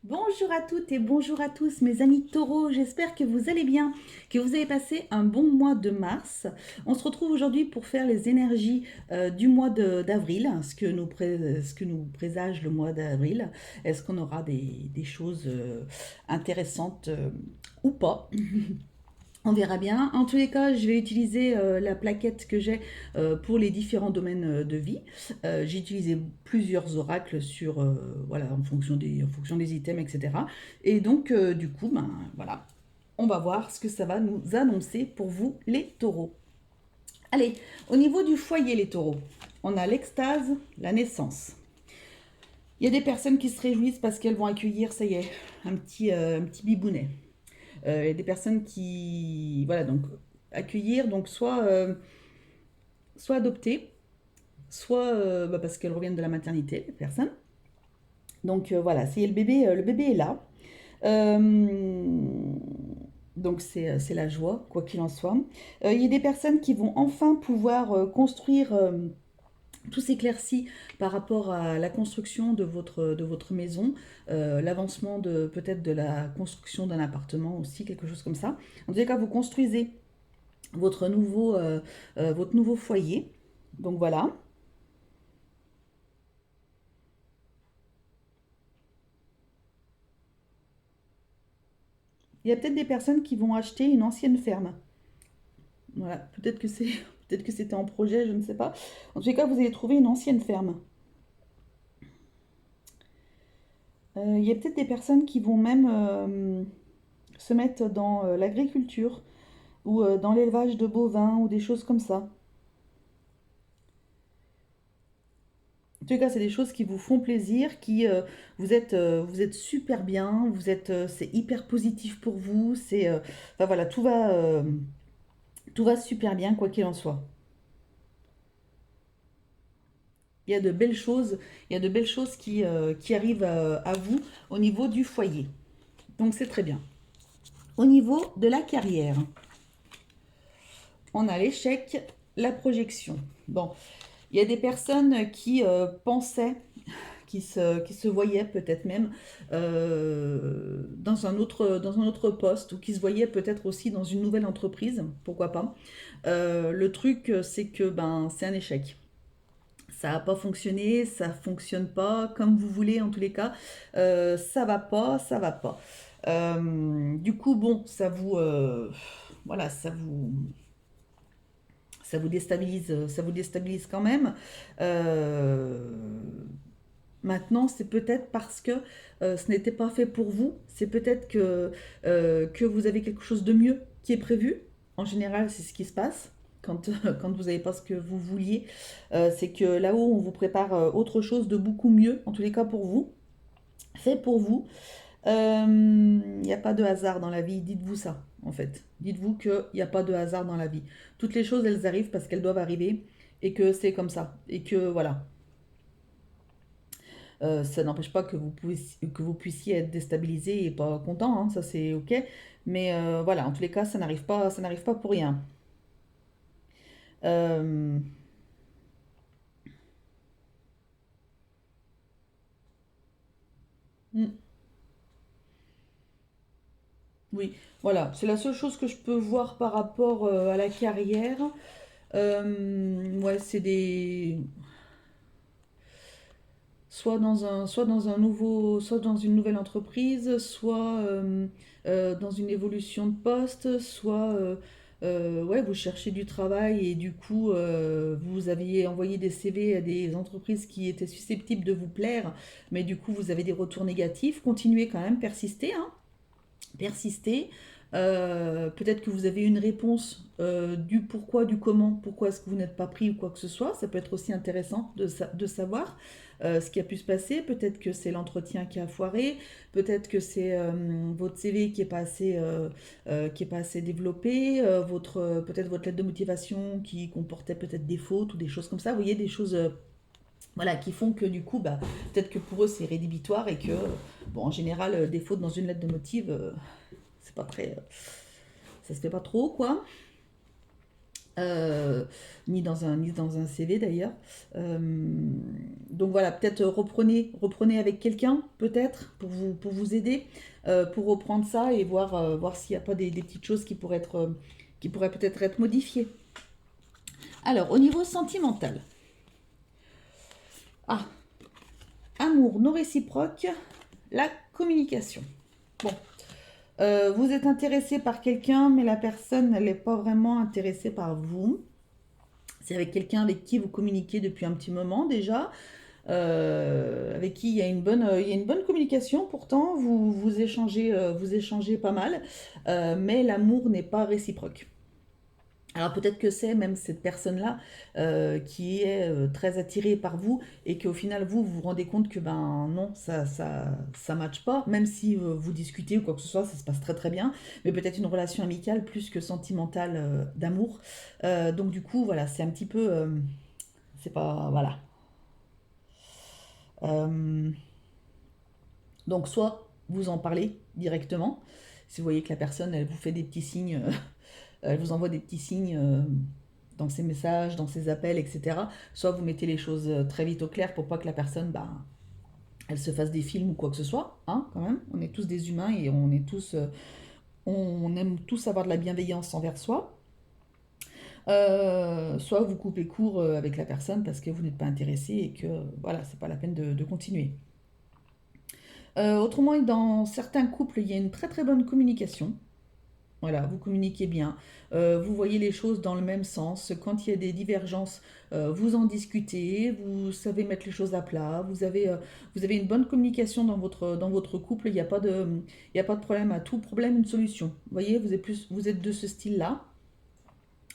Bonjour à toutes et bonjour à tous mes amis taureaux, j'espère que vous allez bien, que vous avez passé un bon mois de mars. On se retrouve aujourd'hui pour faire les énergies du mois d'avril, ce que nous présage le mois d'avril. Est-ce qu'on aura des choses intéressantes ou pas? On verra bien. En tous les cas, je vais utiliser la plaquette que j'ai pour les différents domaines de vie. J'ai utilisé plusieurs oracles sur, voilà, en fonction des items, etc. Et donc, du coup, ben, voilà, on va voir ce que ça va nous annoncer pour vous, les taureaux. Allez, au niveau du foyer, les taureaux, on a l'extase, la naissance. Il y a des personnes qui se réjouissent parce qu'elles vont accueillir, ça y est, un petit bibounet. Il y a des personnes qui, voilà, donc accueillir, donc soit adopter, soit parce qu'elles reviennent de la maternité, les personnes. Donc voilà, le bébé est là. Euh, donc c'est la joie, quoi qu'il en soit. Il y a des personnes qui vont enfin pouvoir construire tous éclaircis par rapport à la construction de votre maison, l'avancement de peut-être de la construction d'un appartement aussi, quelque chose comme ça. En tout cas, vous construisez votre nouveau foyer. Donc voilà. Il y a peut-être des personnes qui vont acheter une ancienne ferme. Voilà, peut-être que c'est peut-être que c'était en projet, je ne sais pas. En tout cas, vous allez trouver une ancienne ferme. Il y a peut-être des personnes qui vont même se mettre dans l'agriculture ou dans l'élevage de bovins ou des choses comme ça. En tout cas, c'est des choses qui vous font plaisir, vous êtes super bien, c'est hyper positif pour vous, enfin voilà, tout va super bien quoi qu'il en soit. Il y a de belles choses, il y a de belles choses qui arrivent à vous au niveau du foyer. Donc c'est très bien. Au niveau de la carrière, on a l'échec, la projection. Bon, il y a des personnes qui pensaient qui se voyaient peut-être même dans un autre poste ou qui se voyaient peut-être aussi dans une nouvelle entreprise, pourquoi pas. Le truc, c'est que ben, c'est un échec. Ça n'a pas fonctionné, ça fonctionne pas comme vous voulez en tous les cas. Ça va pas, ça va pas. Du coup, bon, voilà, ça vous déstabilise quand même. Euh, Maintenant, c'est peut-être parce que ce n'était pas fait pour vous. C'est peut-être que vous avez quelque chose de mieux qui est prévu. En général, c'est ce qui se passe quand, quand vous n'avez pas ce que vous vouliez. C'est que là-haut, on vous prépare autre chose de beaucoup mieux, en tous les cas pour vous, fait pour vous. Il n'y a pas de hasard dans la vie, dites-vous ça, en fait. Dites-vous qu'il n'y a pas de hasard dans la vie. Toutes les choses, elles arrivent parce qu'elles doivent arriver et que c'est comme ça. Et que voilà, ça n'empêche pas que vous puissiez être déstabilisé et pas content, hein, ça c'est ok. Mais voilà, en tous les cas, ça n'arrive pas pour rien. Euh, hmm, oui, voilà, c'est la seule chose que je peux voir par rapport à la carrière. Ouais, c'est des, soit dans une nouvelle entreprise, soit dans une évolution de poste, soit ouais, vous cherchez du travail et du coup vous aviez envoyé des CV à des entreprises qui étaient susceptibles de vous plaire, mais du coup vous avez des retours négatifs. Continuez quand même, persistez, hein, persistez. Peut-être que vous avez une réponse du pourquoi, du comment, pourquoi est-ce que vous n'êtes pas pris ou quoi que ce soit. Ça peut être aussi intéressant de savoir ce qui a pu se passer. Peut-être que c'est l'entretien qui a foiré, peut-être que c'est votre CV qui est pas assez développé, peut-être votre lettre de motivation qui comportait peut-être des fautes ou des choses comme ça. Vous voyez, des choses voilà, qui font que du coup, bah, peut-être que pour eux c'est rédhibitoire et que, bon, en général, des fautes dans une lettre de motive, c'est pas très. Ça se fait pas trop, quoi. euh, ni dans un CV d'ailleurs. Euh, donc voilà, peut-être reprenez avec quelqu'un, peut-être, pour vous aider, pour reprendre ça et voir s'il n'y a pas des petites choses qui pourraient peut-être être modifiées. Alors, au niveau sentimental, ah, amour non réciproque, la communication. Bon, vous êtes intéressé par quelqu'un, mais la personne elle n'est pas vraiment intéressée par vous. C'est avec quelqu'un avec qui vous communiquez depuis un petit moment déjà, avec qui il y a une bonne communication. Pourtant, vous échangez pas mal, mais l'amour n'est pas réciproque. Alors peut-être que c'est même cette personne-là qui est très attirée par vous et qu'au final vous vous rendez compte que ben non ça matche pas, même si vous discutez ou quoi que ce soit, ça se passe très très bien, mais peut-être une relation amicale plus que sentimentale d'amour. Donc du coup voilà c'est un petit peu c'est pas voilà. Euh, donc soit vous en parlez directement si vous voyez que la personne elle vous fait des petits signes elle vous envoie des petits signes dans ses messages, dans ses appels, etc. Soit vous mettez les choses très vite au clair pour pas que la personne, bah, elle se fasse des films ou quoi que ce soit, hein, quand même. On est tous des humains et on aime tous avoir de la bienveillance envers soi. Soit vous coupez court avec la personne parce que vous n'êtes pas intéressé et que voilà, c'est pas la peine de continuer. Autrement, dans certains couples, il y a une très très bonne communication. Voilà, vous communiquez bien, vous voyez les choses dans le même sens. Quand il y a des divergences, vous en discutez, vous savez mettre les choses à plat, vous avez une bonne communication dans votre couple, il y a pas de problème. À tout problème, une solution. Vous voyez, vous êtes de ce style-là.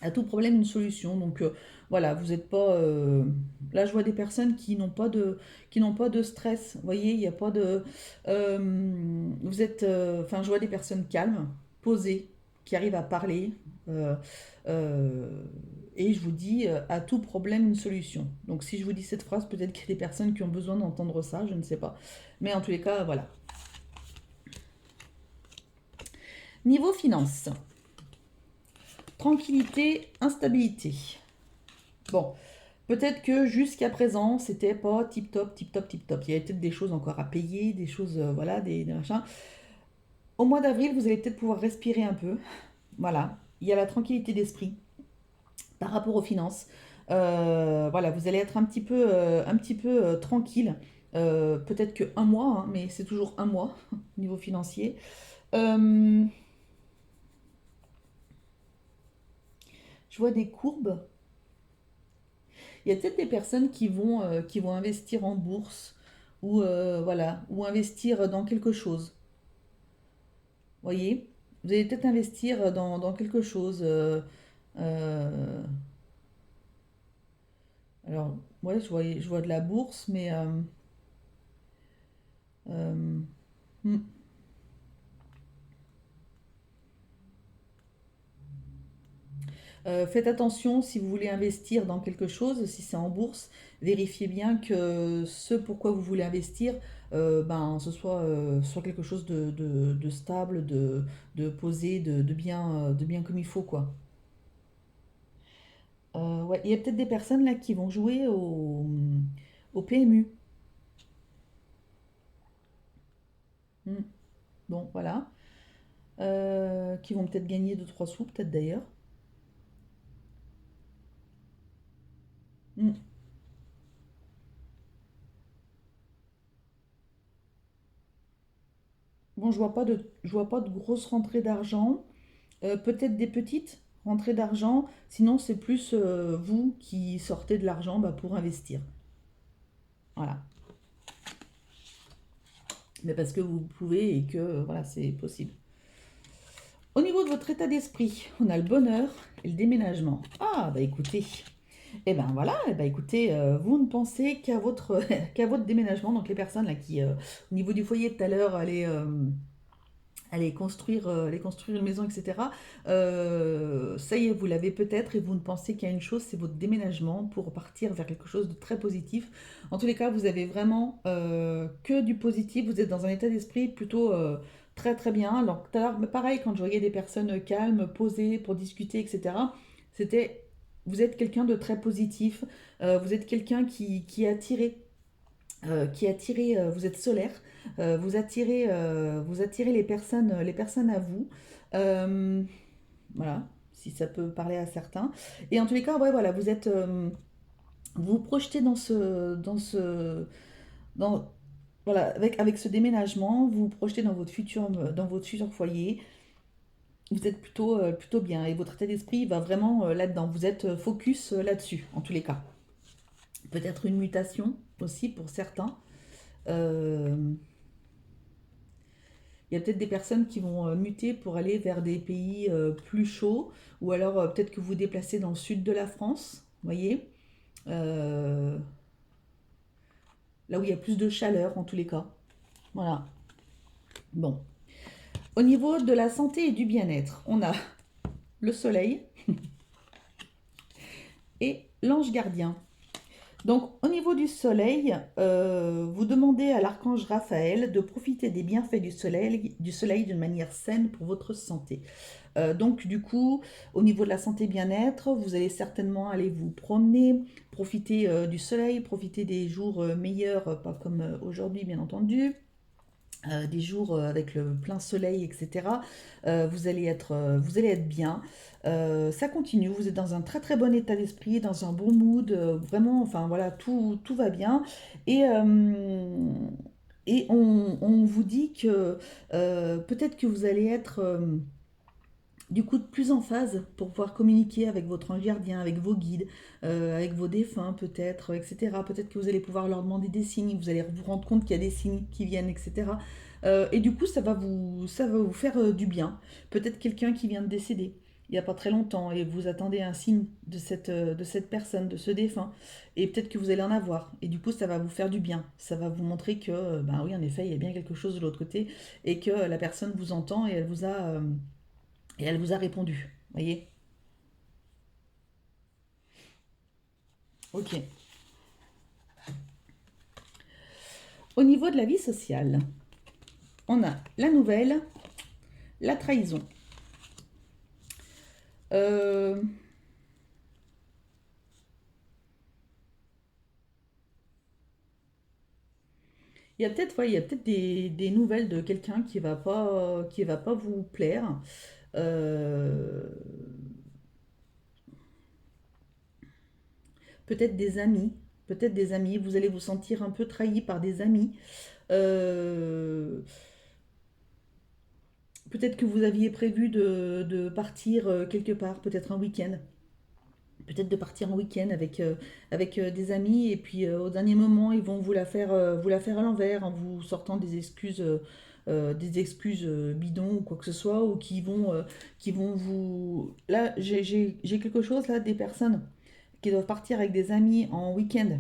À tout problème, une solution. Donc voilà, vous n'êtes pas. Là, je vois des personnes qui n'ont pas de stress. Vous voyez, il n'y a pas de. Vous êtes. Enfin, je vois des personnes calmes, posées, qui arrivent à parler. euh, euh, et je vous dis, à tout problème, une solution. Donc si je vous dis cette phrase, peut-être qu'il y a des personnes qui ont besoin d'entendre ça, je ne sais pas. Mais en tous les cas, voilà. Niveau finance, tranquillité, instabilité. Bon, peut-être que jusqu'à présent, c'était pas tip top, tip top, tip top. Il y avait peut-être des choses encore à payer, des choses, voilà, des machins. Au mois d'avril, vous allez peut-être pouvoir respirer un peu. Voilà, il y a la tranquillité d'esprit par rapport aux finances. Voilà, vous allez être un petit peu tranquille. Peut-être que un mois, hein, mais c'est toujours un mois au niveau financier. Euh, je vois des courbes. Il y a peut-être des personnes qui vont investir en bourse ou voilà, ou investir dans quelque chose. Vous voyez? Vous allez peut-être investir dans quelque chose. Euh, alors, ouais, je vois de la bourse, mais euh, hmm. Faites attention si vous voulez investir dans quelque chose, si c'est en bourse, vérifiez bien que ce pourquoi vous voulez investir, ben, soit quelque chose de stable, de posé, de bien comme il faut, quoi. Ouais, il y a peut-être des personnes là qui vont jouer au PMU. Hmm. Bon, voilà. Qui vont peut-être gagner deux trois sous, peut-être d'ailleurs. Hmm. Bon, je vois pas de grosses rentrées d'argent. Peut-être des petites rentrées d'argent. Sinon, c'est plus vous qui sortez de l'argent bah, pour investir. Voilà. Mais parce que vous pouvez et que voilà, c'est possible. Au niveau de votre état d'esprit, on a le bonheur et le déménagement. Ah, bah écoutez, eh ben voilà, eh ben écoutez, vous ne pensez qu'à votre, qu'à votre déménagement. Donc les personnes là qui, au niveau du foyer tout à l'heure, aller construire une maison, etc. Ça y est, vous l'avez peut-être et vous ne pensez qu'à une chose, c'est votre déménagement pour partir vers quelque chose de très positif. En tous les cas, vous avez vraiment que du positif, vous êtes dans un état d'esprit plutôt très très bien. Alors tout à l'heure, mais pareil, quand je voyais des personnes calmes, posées pour discuter, etc., c'était vous êtes quelqu'un de très positif, vous êtes quelqu'un qui est attiré, vous êtes solaire, vous attirez les personnes à vous. Euh, voilà, si ça peut parler à certains. Et en tous les cas, ouais, voilà, vous vous projetez dans, voilà, avec ce déménagement, vous vous projetez dans votre futur foyer. Vous êtes plutôt bien et votre état d'esprit va vraiment là-dedans. Vous êtes focus là-dessus, en tous les cas. Peut-être une mutation aussi pour certains. Euh, Il y a peut-être des personnes qui vont muter pour aller vers des pays plus chauds, ou alors peut-être que vous vous déplacez dans le sud de la France, vous voyez. Euh, Là où il y a plus de chaleur en tous les cas. Voilà. Bon. Au niveau de la santé et du bien-être, on a le soleil et l'ange gardien. Donc, au niveau du soleil, vous demandez à l'archange Raphaël de profiter des bienfaits du soleil d'une manière saine pour votre santé. Donc, du coup, au niveau de la santé bien-être, vous allez certainement aller vous promener, profiter du soleil, profiter des jours meilleurs, pas comme aujourd'hui, bien entendu. Des jours avec le plein soleil, etc. Vous allez être bien. Ça continue, vous êtes dans un très très bon état d'esprit, dans un bon mood, vraiment, enfin voilà, tout va bien. Et, euh, et on vous dit que peut-être que vous allez être du coup plus en phase pour pouvoir communiquer avec votre ange gardien, avec vos guides, avec vos défunts peut-être, etc. Peut-être que vous allez pouvoir leur demander des signes, vous allez vous rendre compte qu'il y a des signes qui viennent, etc. Et du coup, ça va vous faire du bien. Peut-être quelqu'un qui vient de décéder il n'y a pas très longtemps et vous attendez un signe de cette personne, de ce défunt. Et peut-être que vous allez en avoir. Et du coup, ça va vous faire du bien. Ça va vous montrer que, ben oui, en effet, il y a bien quelque chose de l'autre côté et que la personne vous entend et elle vous a répondu. Voyez. Ok. Au niveau de la vie sociale, on a la nouvelle, la trahison. Euh, Il y a peut-être ouais, il y a peut-être des nouvelles de quelqu'un qui va pas vous plaire. Euh, Peut-être des amis. Peut-être des amis. Vous allez vous sentir un peu trahi par des amis. Euh, Peut-être que vous aviez prévu de partir quelque part, peut-être un week-end. Peut-être de partir en week-end avec des amis et puis au dernier moment ils vont vous la faire à l'envers en vous sortant des excuses bidons ou quoi que ce soit ou qui vont vous... Là j'ai quelque chose là, des personnes qui doivent partir avec des amis en week-end.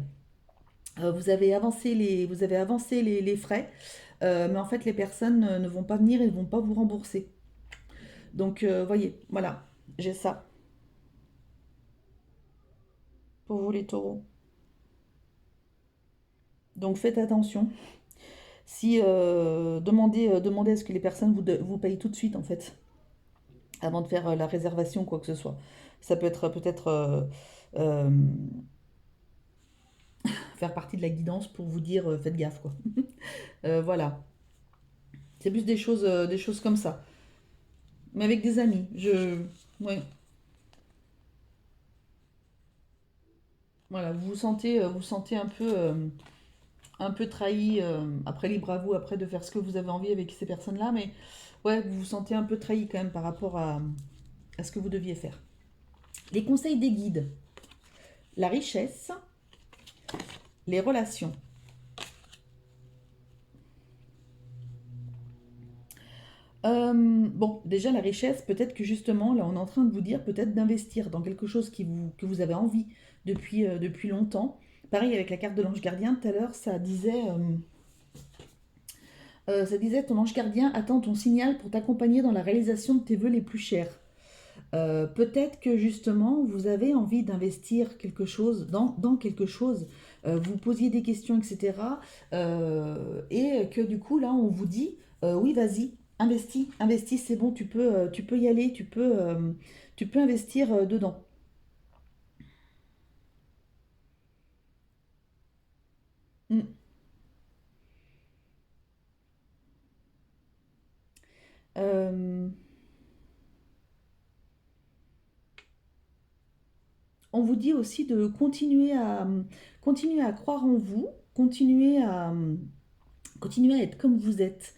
Vous avez avancé les frais, mais en fait les personnes ne vont pas venir et ne vont pas vous rembourser. Donc voyez, voilà, j'ai ça pour vous les taureaux. Donc faites attention. Si demandez à ce que les personnes vous payent tout de suite en fait, avant de faire la réservation quoi que ce soit. Ça peut être peut-être euh, faire partie de la guidance pour vous dire faites gaffe quoi. Voilà, c'est plus des choses comme ça. Mais avec des amis, ouais, voilà, vous vous sentez un peu trahi. Après libre à vous après de faire ce que vous avez envie avec ces personnes-là, mais ouais, vous vous sentez un peu trahi quand même par rapport à ce que vous deviez faire. Les conseils des guides, la richesse, les relations. Bon, déjà la richesse, peut-être que justement, là on est en train de vous dire peut-être d'investir dans quelque chose que vous avez envie depuis longtemps. Pareil avec la carte de l'ange gardien, tout à l'heure ça disait ton ange gardien attend ton signal pour t'accompagner dans la réalisation de tes vœux les plus chers. Peut-être que justement vous avez envie d'investir quelque chose dans quelque chose, vous posiez des questions, etc. Et que du coup là on vous dit oui vas-y, investis, investis, c'est bon, tu peux y aller, tu peux investir dedans. Euh, on vous dit aussi de continuer à croire en vous, continuer à être comme vous êtes.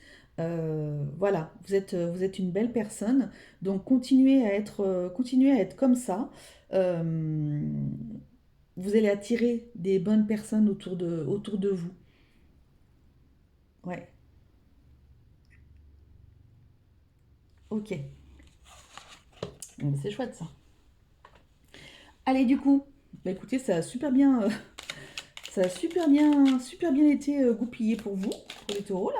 Voilà, vous êtes une belle personne, donc continuez à être comme ça. Euh, vous allez attirer des bonnes personnes autour de vous. Ouais, ok. Bon, c'est chouette ça. Allez, du coup, bah écoutez, ça a super bien été goupillé pour vous, pour les taureaux là.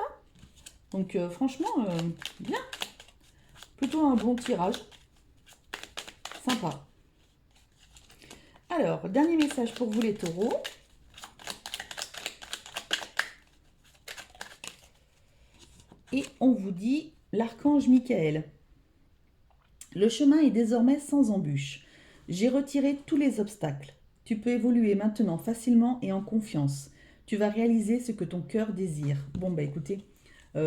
Donc franchement, bien, plutôt un bon tirage, sympa. Alors, dernier message pour vous les taureaux. Et on vous dit l'archange Michael. Le chemin est désormais sans embûche. J'ai retiré tous les obstacles. Tu peux évoluer maintenant facilement et en confiance. Tu vas réaliser ce que ton cœur désire. Bon, bah écoutez,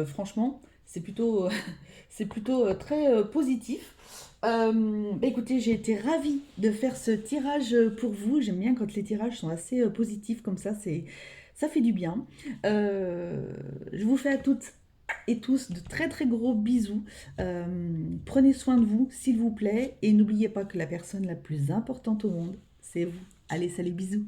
franchement, c'est plutôt très positif. Bah écoutez, j'ai été ravie de faire ce tirage pour vous. J'aime bien quand les tirages sont assez positifs comme ça fait du bien. Je vous fais à toutes et tous de très très gros bisous. Prenez soin de vous, s'il vous plaît, et n'oubliez pas que la personne la plus importante au monde, c'est vous. Allez, salut, bisous.